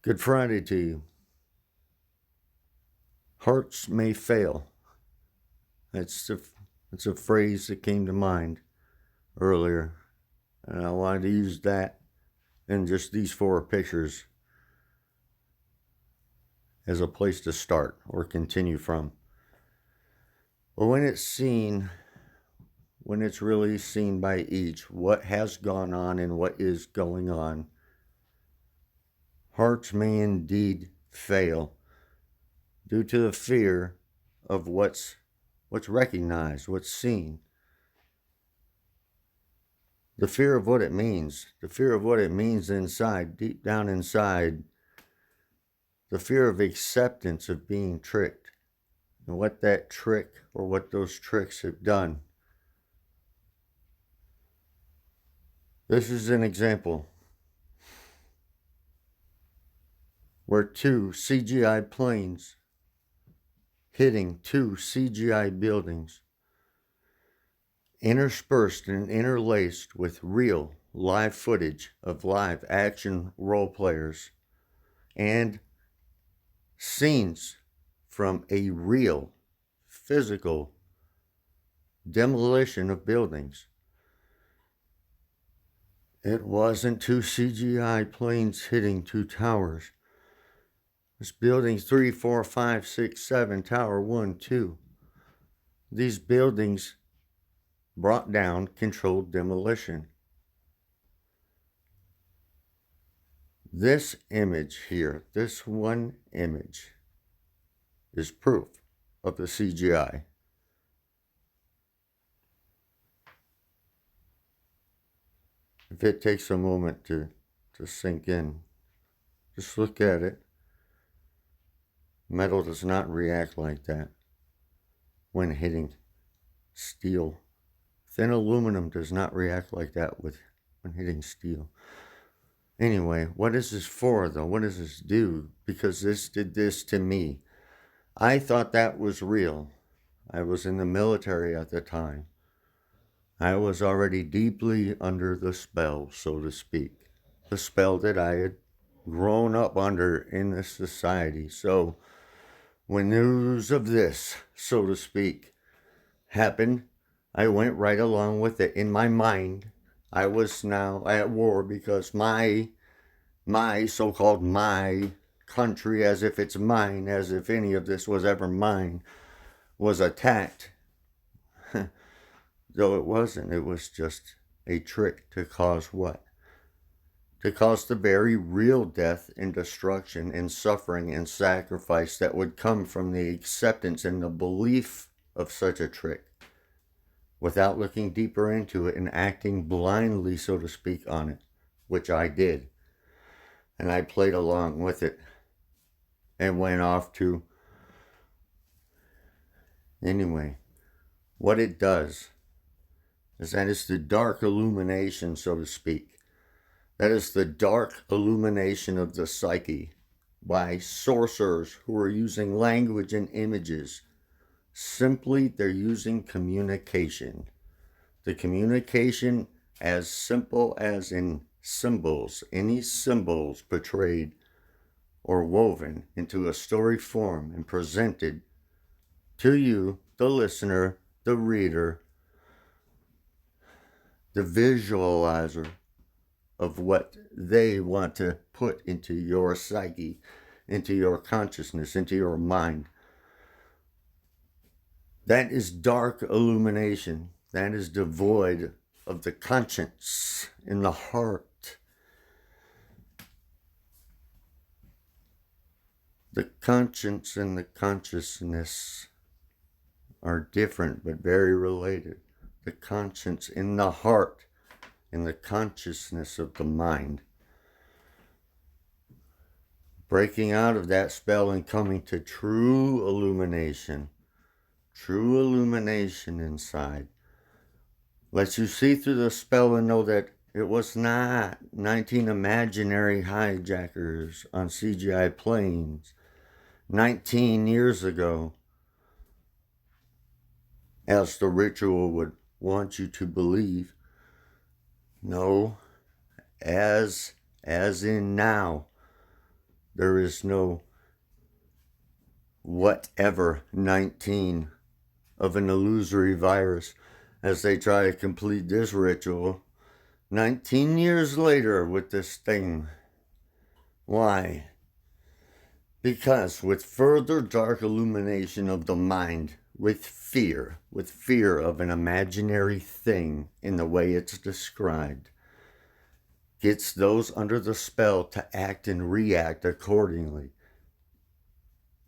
Good Friday to you. Hearts may fail. It's a phrase that came to mind earlier, and I wanted to use that and just these four pictures as a place to start or continue from. But when it's really seen by each, what has gone on and what is going on, hearts may indeed fail due to the fear of what's recognized, what's seen. The fear of what it means inside, deep down inside, the fear of acceptance of being tricked and what that trick or what those tricks have done. This is an example where two CGI planes hitting two CGI buildings, interspersed and interlaced with real live footage of live action role players and scenes from a real physical demolition of buildings. It wasn't two CGI planes hitting two towers. It's buildings 3, 4, 5, 6, 7, tower 1, 2. These buildings brought down controlled demolition. This image here, this one image, is proof of the CGI. If it takes a moment to sink in, just look at it. Metal does not react like that when hitting steel. Thin aluminum does not react like that when hitting steel. Anyway, what is this for, though? What does this do? Because this did this to me. I thought that was real. I was in the military at the time. I was already deeply under the spell, so to speak. The spell that I had grown up under in this society. So when news of this, so to speak, happened, I went right along with it. In my mind, I was now at war because my so-called my country, as if it's mine, as if any of this was ever mine, was attacked. Though it wasn't. It was just a trick to cause what? To cause the very real death and destruction and suffering and sacrifice that would come from the acceptance and the belief of such a trick, without looking deeper into it and acting blindly, so to speak, on it, which I did. And I played along with it and went off to... Anyway, what it does is that it's the dark illumination, so to speak. That is the dark illumination of the psyche by sorcerers who are using language and images. Simply, they're using communication. The communication as simple as in symbols, any symbols portrayed or woven into a story form and presented to you, the listener, the reader, the visualizer of what they want to put into your psyche, into your consciousness, into your mind. That is dark illumination. That is devoid of the conscience in the heart. The conscience and the consciousness are different but very related. The conscience in the heart, in the consciousness of the mind. Breaking out of that spell and coming to true illumination inside. Lets you see through the spell and know that it was not 19 imaginary hijackers on CGI planes 19 years ago, as the ritual would want you to believe. No, as in now, There is no whatever 19 of an illusory virus as they try to complete this ritual 19 years later with this thing. Why? Because with further dark illumination of the mind, with fear of an imaginary thing in the way it's described, gets those under the spell to act and react accordingly.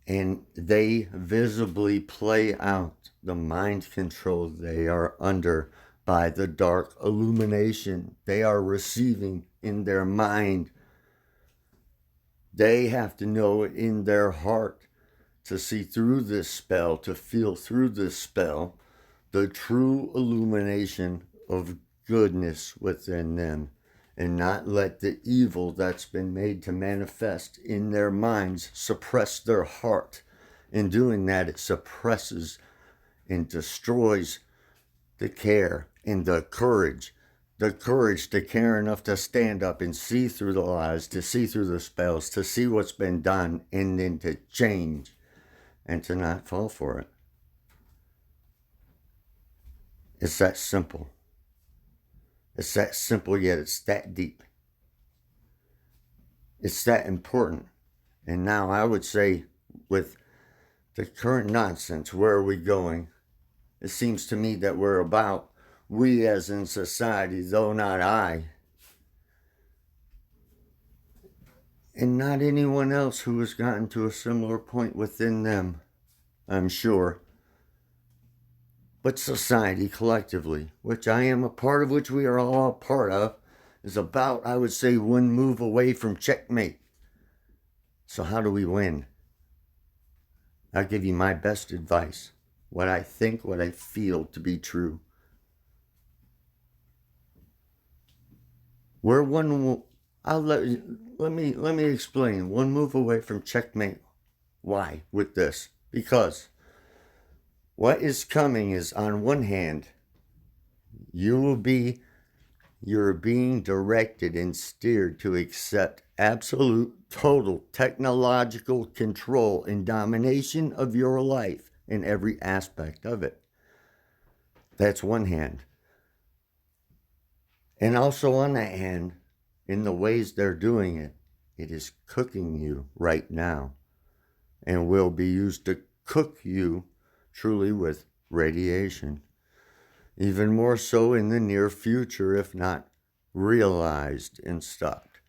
And they visibly play out the mind control they are under by the dark illumination they are receiving in their mind. They have to know it in their heart to see through this spell, to feel through this spell, the true illumination of goodness within them, and not let the evil that's been made to manifest in their minds suppress their heart. In doing that, it suppresses and destroys the care and the courage to care enough to stand up and see through the lies, to see through the spells, to see what's been done, and then to change and to not fall for it. It's that simple. It's that simple, yet it's that deep. It's that important. And now I would say, with the current nonsense, where are we going? It seems to me that we as in society, though not I, and not anyone else who has gotten to a similar point within them, I'm sure, but society collectively, which I am a part of, which we are all a part of, is about, I would say, one move away from checkmate. So how do we win? I'll give you my best advice, what I think, what I feel to be true. We're let me explain. One move away from checkmate. Why with this? Because what is coming is, on one hand, you're being directed and steered to accept absolute, total technological control and domination of your life in every aspect of it. That's one hand. And also on that hand, in the ways they're doing it, it is cooking you right now and will be used to cook you truly with radiation. Even more so in the near future, if not realized and stopped.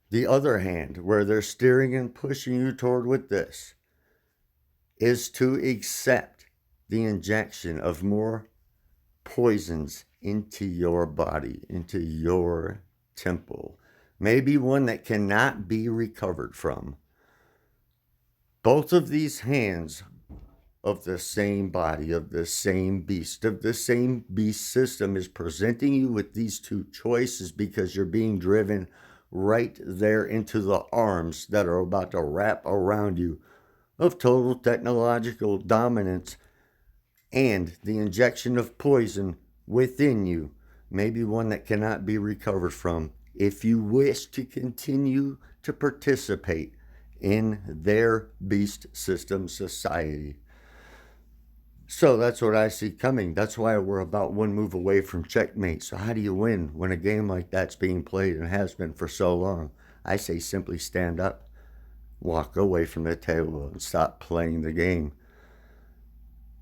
The other hand, where they're steering and pushing you toward with this, is to accept the injection of more poisons into your body, into your temple. Maybe one that cannot be recovered from. Both of these hands of the same body, of the same beast system is presenting you with these two choices because you're being driven right there into the arms that are about to wrap around you of total technological dominance and the injection of poison within you, maybe one that cannot be recovered from, if you wish to continue to participate in their beast system society. So that's what I see coming. That's why we're about one move away from checkmate. So how do you win when a game like that's being played and has been for so long? I say simply stand up, walk away from the table, and stop playing the game.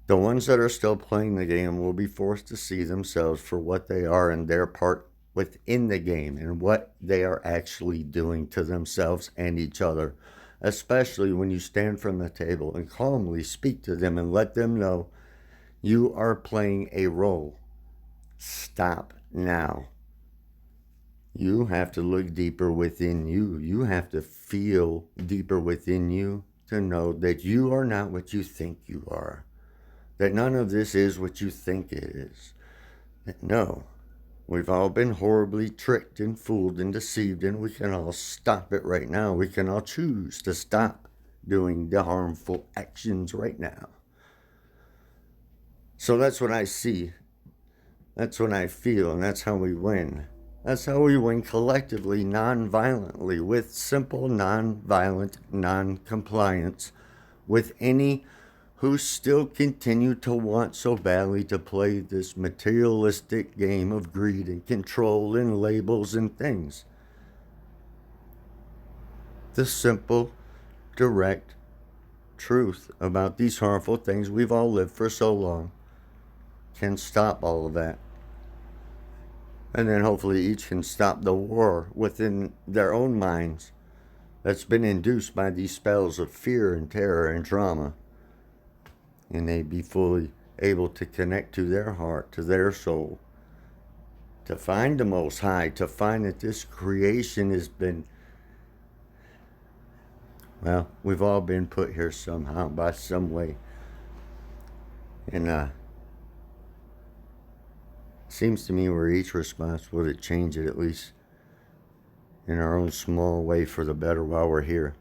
The ones that are still playing the game will be forced to see themselves for what they are and their part within the game and what they are actually doing to themselves and each other, especially when you stand from the table and calmly speak to them and let them know you are playing a role. Stop now. You have to look deeper within you. You have to feel deeper within you to know that you are not what you think you are. That none of this is what you think it is. No, we've all been horribly tricked and fooled and deceived, and we can all stop it right now. We can all choose to stop doing the harmful actions right now. So that's what I see. That's what I feel, and that's how we win. That's how we win collectively, non-violently, with simple, non-violent, non-compliance with any who still continue to want so badly to play this materialistic game of greed and control and labels and things. The simple, direct truth about these harmful things we've all lived for so long can stop all of that. And then hopefully each can stop the war within their own minds that's been induced by these spells of fear and terror and trauma. And they be fully able to connect to their heart, to their soul, to find the Most High, to find that this creation has been, well, we've all been put here somehow, by some way. And seems to me we're each responsible to change it, at least in our own small way, for the better while we're here.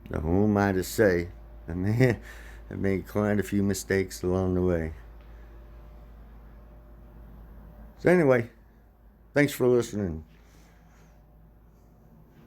Now, who am I to say? I've made quite a few mistakes along the way. So anyway, thanks for listening.